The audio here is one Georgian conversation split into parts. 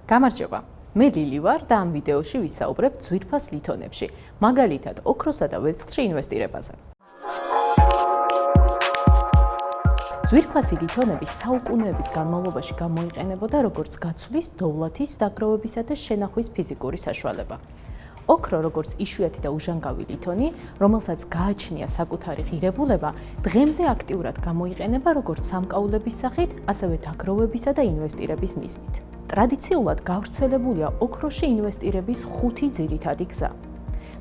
გამარჯობა, მე ლილი ვარ და ამ ვიდეოში ვისაუბრებ ძვირფას ლითონებში, მაგალითად ოქროსა და ვერცხლში ინვესტირებაზე. ძვირფასი ლითონები საუკუნეების განმავლობაში გამოიყენებოდა როგორც გაცვლის, დოვლათის, დაგროვებისა და შენახვის ფიზიკური საშუალება. ოქრო, როგორც იშვიათი და უჟანგავი ლითონი, რომელსაც გააჩნია საკუთარი ღირებულება, დღემდე აქტიურად გამოიყენება როგორც სამკაულების სახით, ასევე დაგროვებისა და ინვესტირების მიზნით. ტრადიციულად გავრცელებულია ოქროში ინვესტირების 5 ძირითადი გზა.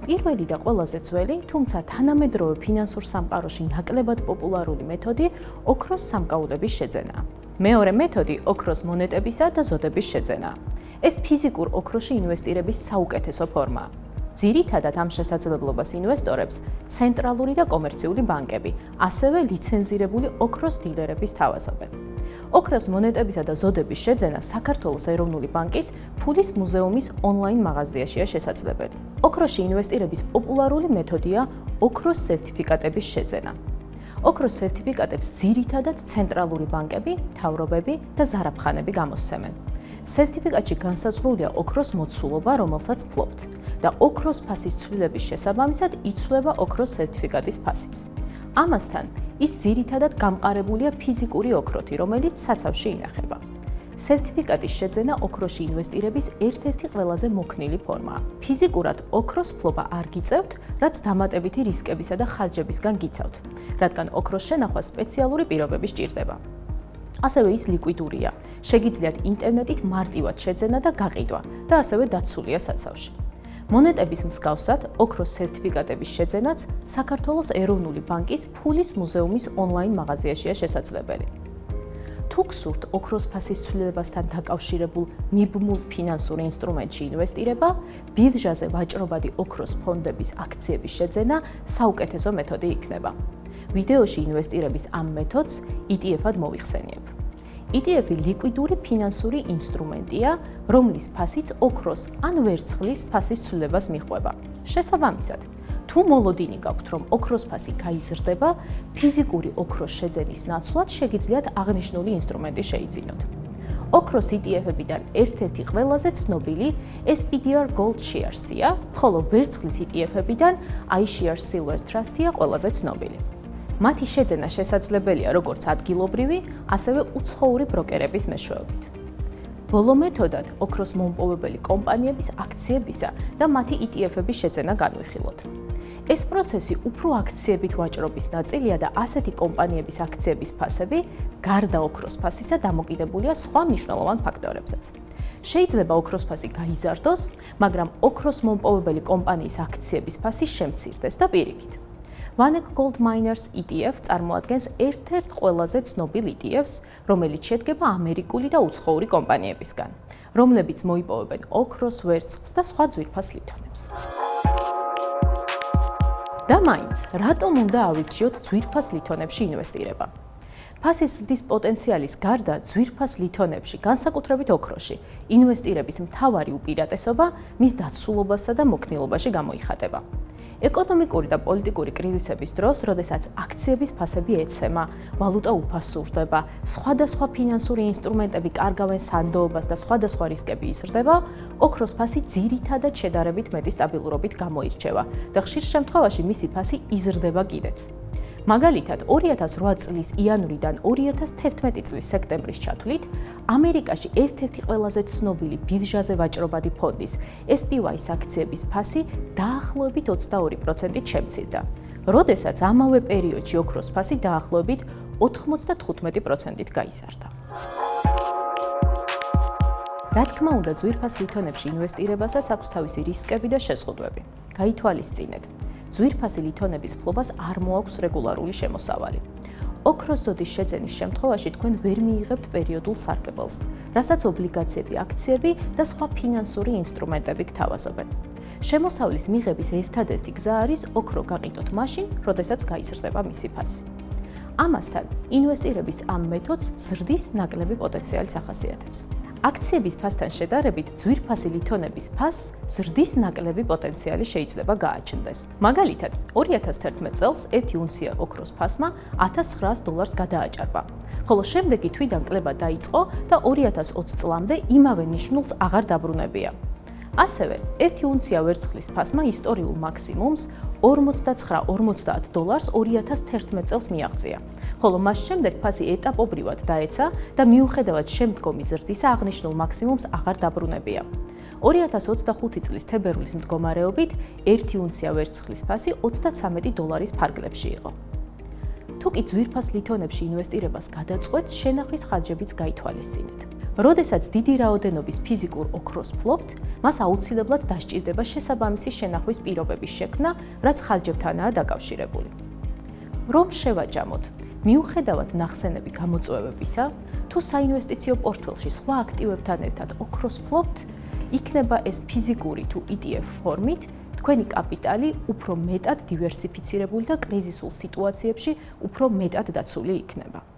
პირველი და ყველაზე ძველი, თუმცა თანამედროვე ფინანსურ სამყაროში ნაკლებად პოპულარული მეთოდი ოქროს სამკაულების შეძენაა. მეორე მეთოდი ოქროს მონეტებისა და ზოდების შეძენაა. ეს ფიზიკურ ოქროში ინვესტირების საუკეთესო ფორმაა. ძირითადად ამ შესაძლებლობას ინვესტორებს ცენტრალური და კომერციული ბანკები, ასევე ლიცენზირებული ოქროს დილერები სთავაზობენ. ოქროს მონეტებისა და ზოდების შეძენა საქართველოს ეროვნული ბანკის ფულის მუზეუმის ონლაინ მაღაზიაშია შესაძლებელი. ოქროში ინვესტირების პოპულარული მეთოდია ოქროს სერტიფიკატების შეძენა. ოქროს სერტიფიკატებს ძირითადად ცენტრალური ბანკები, მთავრობები და ზარაფხანები გამოსცემენ. სერტიფიკატში განსაზღვრულია ოქროს მოცულობა, რომელსაც ფლობთ და ოქროს ფასის ცვლილების შესაბამისად იცვლება ოქროს სერტიფიკატის ფასიც. ამასთან, ის ძირითადად გამყარებულია ფიზიკური ოქროთი, რომელიც საცავში ინახება. სერტიფიკატის შეძენა ოქროში ინვესტირების ერთ-ერთი ყველაზე მოქნილი ფორმაა. ფიზიკურად ოქროს ფლობა არ გიწევთ, რაც დამატებითი რისკებისა და ხარჯებისგან გიცავთ, რადგან ოქროს შენახვა სპეციალური პირობები სჭირდება. ასევე ის ლიკვიდურია, შეგიძლიათ ინტერნეტით მარტივად შეძენა და გაყიდვა და ასევე დაცულია საცავში. მონეტების მსგავსად, ოქროს სერტიფიკატების შეძენაც საქართველოს ეროვნული ბანკის ფულის მუზეუმის ონლაინ მაღაზიაშია შესაძლებელი. თუ გსურთ ოქროს ფასის ცვლილებასთან დაკავშირებულ მიბმულ ფინანსურ ინსტრუმენტში ინვესტირება, ბირჟაზე ვაჭრობადი ოქროს ფონდების აქციების შეძენა საუკეთესო მეთოდი იქნება. ვიდეოში ინვესტირების ამ მეთოდს ETF-ად მოვიხსენიებ. ETF-ი ლიკვიდური ფინანსური ინსტრუმენტია, რომლის ფასიც ოქროს ან ვერცხლის ფასის ცვლილებას მიჰყვება. შესაბამისად, თუ მოლოდინი გაქვთ, რომ ოქროს ფასი გაიზრდება, ფიზიკური ოქროს შეძენის ნაცვლად შეგიძლიათ აღნიშნული ინსტრუმენტი შეიძინოთ. ოქროს ETF-ებიდან ერთ-ერთი ყველაზე ცნობილი SPDR Gold Shares-ია, ხოლო ვერცხლის ETF-ებიდან iShares Silver Trust-ია ყველაზე ცნობილი. მათი შეძენა შესაძლებელია როგორც ადგილობრივი, ასევე უცხოური ბროკერების მეშვეობით. ბოლო მეთოდად ოქროს მომპოვებელი კომპანიების აქციებისა და მათი ETF-ების შეძენა განვიხილოთ. ეს პროცესი უფრო აქციებით ვაჭრობის ნაწილია და ასეთი კომპანიების აქციების ფასები, გარდა ოქროს ფასისა, დამოკიდებულია სხვა მნიშვნელოვან ფაქტორებზეც. შეიძლება ოქროს ფასი გაიზარდოს, მაგრამ ოქროს მომპოვებელი კომპანიის აქციების ფასი შემცირდეს და პირიქით. VanEck Gold Miners ETF წარმოადგენს ერთ-ერთ ყველაზე ცნობილ ETF-ს, რომელიც შედგება ამერიკული და უცხოური კომპანიებისგან, რომლებიც მოიპოვებენ ოქროს, ვერცხლს და სხვა ძვირფას ლითონებს. და მაინც, რატომ უნდა ავირჩიოთ ძვირფას ლითონებში ინვესტირება? ფასის ზრდის პოტენციალის გარდა ძვირფას ლითონებში, განსაკუთრებით ოქროში, ინვესტირების მთავარი უპირატესობა მის დაცულობასა და მოქნილობაში გამოიხატება. ეკონომიკური და პოლიტიკური კრიზისების დროს, როდესაც აქციების ფასები ეცემა, ვალუტა უფასურდება, სხვადასხვა ფინანსური ინსტრუმენტები კარგავენ სანდოობას და სხვადასხვა რისკები იზრდება, ოქროს ფასი ძირითადად შედარებით მეტი სტაბილურობით გამოირჩევა და ხშირ შემთხვევაში მისი ფასი იზრდება კიდეც. მაგალითად, 2008 წლის იანვრიდან 2011 წლის სექტემბრის ჩათვლით, ამერიკაში ერთ-ერთი ყველაზე ცნობილი ბირჟაზე ვაჭრობადი ფონდის SPY-ის აქციების ფასი დაახლოებით 22%-ით შემცირდა, როდესაც ამავე პერიოდში ოქროს ფასი დაახლოებით 95%-ით გაიზარდა. რა თქმა უნდა, ძვირფას ლითონებში ინვესტირებასაც აქვს თავისი რისკები და შეზღუდვები. გაითვალისწინეთ. ძვირფასი ლითონების ფლობას არ მოაქვს რეგულარული შემოსავალი. ოქროს ზოდის შეძენის შემთხვევაში თქვენ ვერ მიიღებთ პერიოდულ სარგებელს, რასაც ობლიგაციები, აქციები და სხვა ფინანსური ინსტრუმენტები გთავაზობენ. შემოსავლის მიღების ერთადერთი გზა არის ოქრო გაყიდოთ მაშინ, როდესაც გაიზრდება მისი ფასი. ამასთან, ინვესტირების ამ მეთოდს ზრდის ნაკლები პოტენციალიც ახასიათებს. აქციების ფასთან შედარებით ძვირფასი ლითონების ფასს ზრდის ნაკლები პოტენციალი შეიძლება გააჩნდეს. მაგალითად, 2011 წელს 1 უნცია ოქროს ფასმა $1900 გადააჭარბა, ხოლო შემდეგი თვიდან კლება დაიწყო და 2020 წლამდე იმავე ნიშნულს აღარ დაბრუნებია. ასევე, 1 უნცია ვერცხლის ფასმა ისტორიულ მაქსიმუმს $49.50 2011 წელს მიაღწია, ხოლო მას შემდეგ ფასი ეტაპობრივად დაეცა და მიუხედავად შემდგომი ზრდისა აღნიშნულ მაქსიმუმს აღარ დაბრუნებია. 2025 წლის თებერვლის მდგომარეობით 1 უნცია ვერცხლის ფასი $33 ფარგლებში იყო. თუკი ძვირფას ლითონებში ინვესტირებას გადაწყვეტთ, შენახვის ხარჯებიც გაითვალისწინეთ. როდესაც დიდი რაოდენობის ფიზიკურ ოქროს ფლობთ, მას აუცილებლად დასჭირდება შესაბამისი შენახვის პირობების შექმნა, რაც ხარჯებთანაა დაკავშირებული. რომ შევაჯამოთ, მიუხედავად ნახსენები გამოწვევებისა, თუ საინვესტიციო პორტფელში სხვა აქტივებთან ერთად ოქროს ფლობთ, იქნება ეს ფიზიკური თუ ETF ფორმით, თქვენი კაპიტალი უფრო მეტად დივერსიფიცირებული და კრიზისულ სიტუაციებში უფრო მეტად დაცული იქნება.